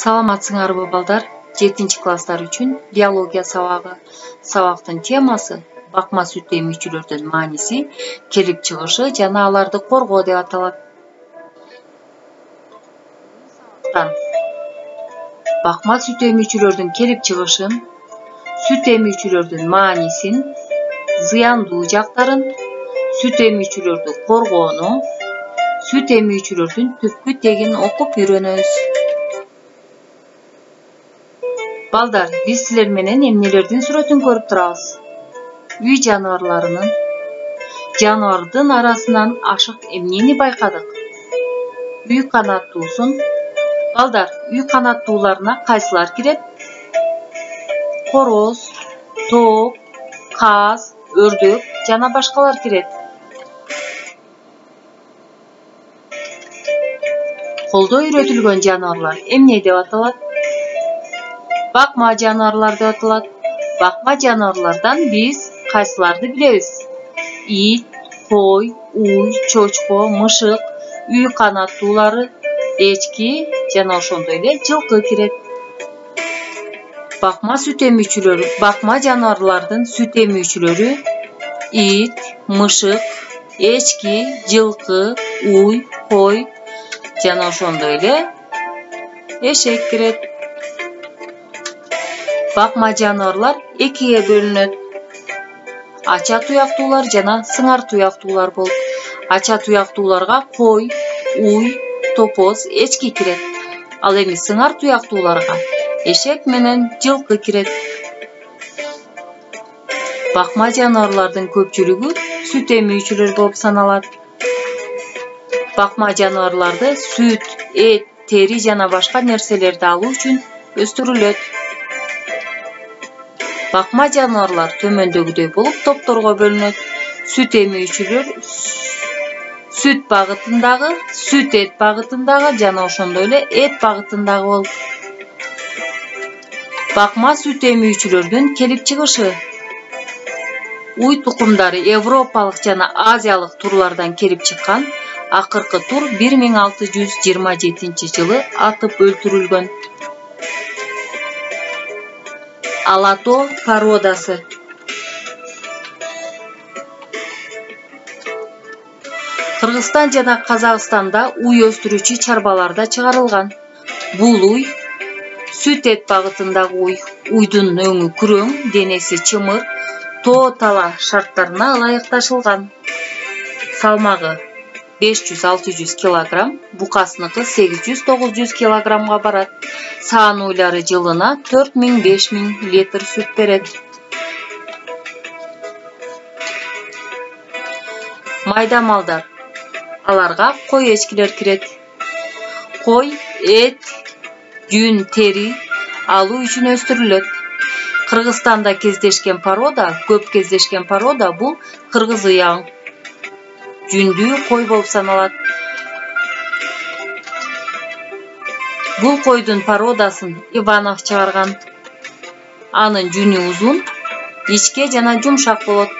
Саламатсыңарбы балдар? 7 класстар үчүн биология сабагы. Сабактын темасы бакма сүт эмүүчүлөрдүн мааниси, келип чыгышы жана аларды коргоо деп аталат. Бакма сүт эмүүчүлөрдүн келип чыгышын, сүт эмүүчүлөрдүн маанисин, зыяндуу жактарын, сүт эмүүчүлөрдү коргоону, сүт эмүүчүлөрдүн түпкү тегин окуп үйрөнөбүз. Балдар, биз силер менен эмнелердин сүрөтүн көрүп турабыз? Үй жаныбарларынын. Жаныбардын арасынан ашык эмнени байкадык? Үй канаттуусун. Балдар, үй канаттууларына кайсылар кирет? Короз, тоок, каз, өрдөк жана башкалар кирет. Колдо үйрөтүлгөн жаныбарлар эмне деп аталат? Бакма жаныбарлар деп аталат. Бакма жаныбарлардан биз кайсыларды билебиз? Ит, кой, уй, чочко, мышык, үй канаттуулары, эчки жана ошондой эле жылкы кирет. Бакма сүт эмүүчүлөрү, бакма жаныбарлардын сүт эмүүчүлөрү ит, мышык, эчки, жылкы, уй, кой жана ошондой эле эшек кирет. Бакма жаныбарлар экиге бөлүнөт. Ача туяктуулар жана сыңар туяктуулар болуп. Ача туяктууларга кой, уй, топоз, эчки кирет. Ал эми сыңар туяктууларга эшек менен жылкы кирет. Бакма жаныбарлардын көпчүлүгү сүт эмүүчүлөр болуп саналат. Бакма жаныбарларды сүт, эт, тери жана башка нерселерди алуу үчүн өстүрүлөт. Бакма жаныбарлар төмөндөгүдөй болуп топторго бөлүнөт. Сүт эмүүчүлөр сүт багытындагы, сүт эт багытындагы жана ошондой эле эт багытындагы болуп. Бакма сүт эмүүчүлөрдүн келип чыгышы. Уй тукумдары европалык жана азиялык турлардан келип чыккан. Акыркы тур 1627 жылы атып өлтүрүлгөн. Алато породасы. Кыргызстан жана Казакстанда уй өстүрүүчү чарбаларда чыгарылган. Бул уй сүт эт багытындагы уй. Уйдун өңү күрөң, денеси чымыр, тоо тала шарттарына ылайыкташылган. Салмагы 500-600 килограмм, букасыныкы 800-900 килограммга барат. Саан уйлары жылына 4000-5000 литр сүт берет. Майда малдар. Аларга кой эчкилер кирет. Кой, эт, жүн, тери алуу үчүн өстүрүлөт. Кыргызстанда кездешкен порода, көп кездешкен порода бул кыргыз ыяң. Жүндүү кой болуп саналат. Бул койдун породасын Иванов чыгарган. Анын жүнү узун, ичке жана жумшак болот.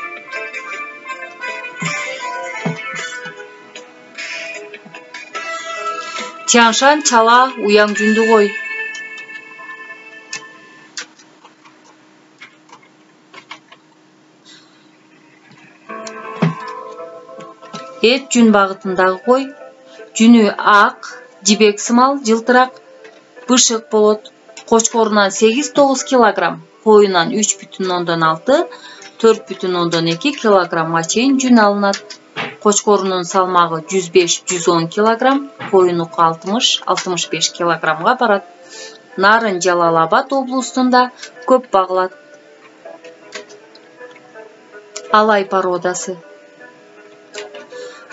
Тяншан чала уяң жүндүү кой. Эт жүн багытындагы кой. Жүнү ак, жибек сымал, жылтырак, бышык болот. Кочкорунан 8-9 килограмм, коюнан 3,6, 4,2 килограммга чейин жүн алынат. Кочкорунун салмагы 105-110 килограмм, коюнуку 60-65 килограммга барат. Нарын Жалал-Абад облустунда көп багылат. Алай породасы.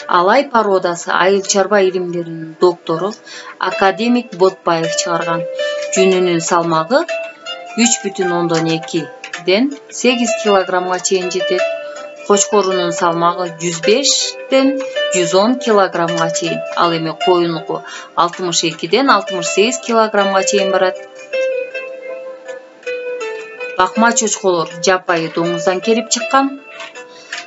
Алай породасы айыл чарба илимдеринин доктору академик Ботбаев чыгарган. Жүнүнүн салмагы 3,2-ден 8 килограммга чейин жетет. Кочкорунун салмагы 105-110 килограммга чейин. Ал эми коюнуку 62-ден 68 килограммга чейин барат. Бакма чочколор жапайы доңуздан келип чыккан.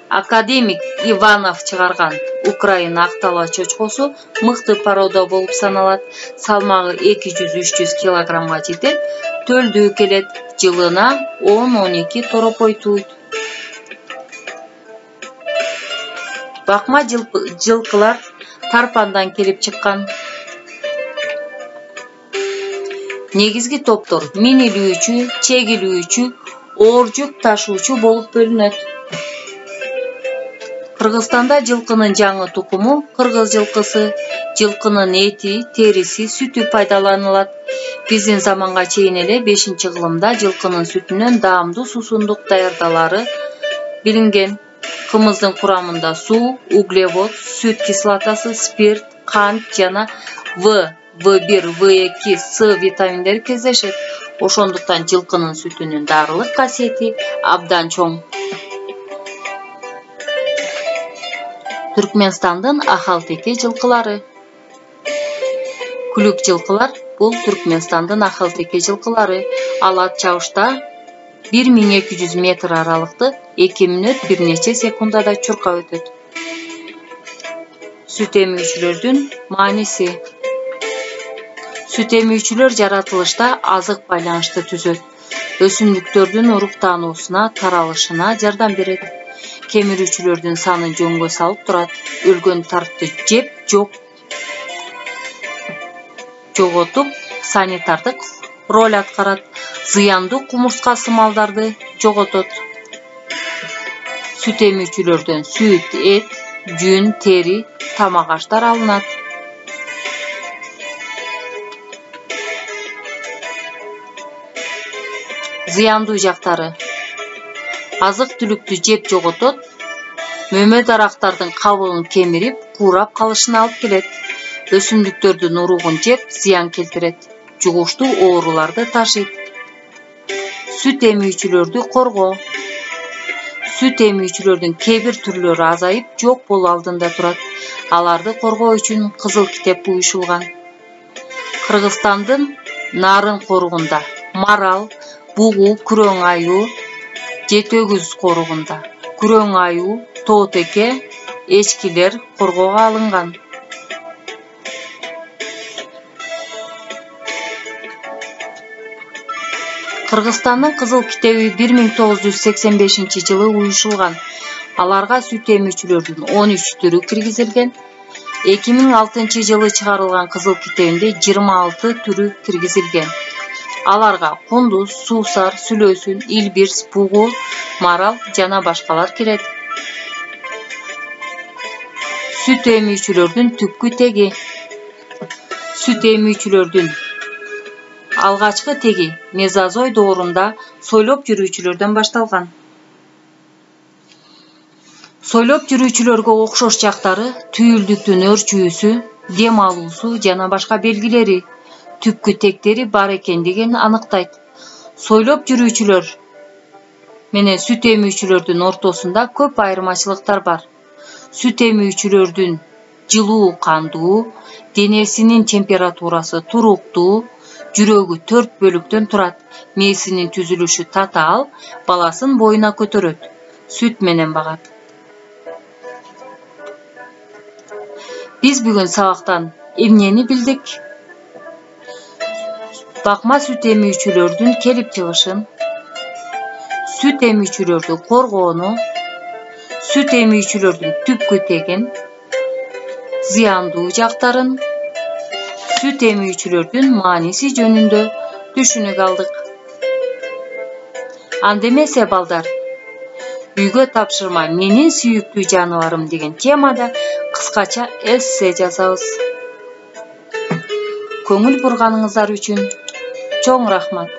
Академик Иванов чыгарган Украина актала чочкосу мыкты порода болуп саналат. Салмагы 200-300 килограммга жетет. Төлдүү келет. Жылына 10-12 торопой туйт. Бакма жылкылар тарпандан келип чыккан. Негизги топтор минилүүчү, чегилүүчү, оор жүк ташуучу болуп бөлүнөт. Кыргызстанда жылкынын жаңы тукуму кыргыз жылкысы, жылкынын эти, териси, сүтү пайдаланылат. Биздин заманга чейин эле 5-кылымда жылкынын сүтүнөн даамдуу сусундук даярдалары билинген. Кымыздын курамында суу, углевод, сүт кислотасы, спирт, кант жана В1, В2, С витаминдери кездешет. Ошондуктан жылкынын сүтүнүн дарылык касиети абдан чоң. Түркменстандын ахалтеке жылкылары. Күлүк жылкылар бул Түркменстандын ахалтеке жылкылары. Алат чабышта 1200 метр аралыкты 2 мүнөт бир нече секундада чуркап өтөт. Сүт эмүүчүлөрдүн мааниси. Сүт эмүүчүлөр жаратылышта азык байланышты түзөт. Өсүмдүктөрдүн уруктануусуна, таралышына жардам берет. Кемирүүчүлөрдүн санын жөнгө салып турат. Өлгөн тартты жеп жоготуп санитардык роль аткарат. Зыяндуу кумурска малдарды жоготот. Сүт эмүүчүлөрдөн сүт, эт, жүн, тери, тамак аштар алынат. Зыяндуу жактары. Азык түлүктү жеп жоготот. Мөмө дарактардын кабыгын кемирип, куурап калышына алып келет. Өсүмдүктөрдүн уругун жеп, зыян келтирет. Жугуштуу ооруларды ташыйт. Сүт эмүүчүлөрдү коргоо. Сүт эмүүчүлөрдүн кээ бир түрлөрү азайып, жок болуу алдында турат. Аларды коргоо үчүн Кызыл китеп уюшулган. Кыргызстандын Нарын коругунда марал, бугу, күрөң аюу, жетөгүз коругунда күрөң аюу, тоотеке, эчкилер коргоого алынган. Кыргызстандын Кызыл китеби 1985 жылы уюшулган. Аларга сүт эмүүчүлөрдүн 13 түрү киргизилген. 2006 жылы чыгарылган Кызыл китебинде 26 түрү киргизилген. Аларга кундуз, суусар, сүлөөсүн, илбирс, бугу, марал жана башкалар кирет. Сүт эмүүчүлөрдүн түпкү теги. Сүт эмүүчүлөрдүн алгачкы теги мезозой доорунда сойлоп жүрүүчүлөрдөн башталган. Сойлоп жүрүүчүлөргө окшош жактары түйүлдүктүн өрчүүсү, дем алуусу жана башка белгилери, түпкү тектери бар экендигин аныктайт. Сойлоп жүрүүчүлөр менен сүт эмүүчүлөрдүн ортосунда көп айырмачылыктар бар. Сүт эмүүчүлөрдүн жылуу кандуу, денесинин температурасы туруктуу, жүрөгү 4 бөлүктөн турат. Мээсинин түзүлүшү татаал, баласын боюна көтөрөт. Сүт менен багат. Биз бүгүн сабактан эмнени билдик? Бакма сүт эмүүчүлөрдүн келип чыгышын, сүт эмүүчүлөрдү коргоону, сүт эмүүчүлөрдүн түпкү тегин, зыяндуу жактарын, сүт эмүүчүлөрдүн мааниси жөнүндө түшүнүк алдык. Анда эмесе балдар, үйгө тапшырма менин сүйүктүү жаныбарым деген темада кыскача эссе жазабыз. Көңүл бурганыңыздар үчүн чоң рахмат.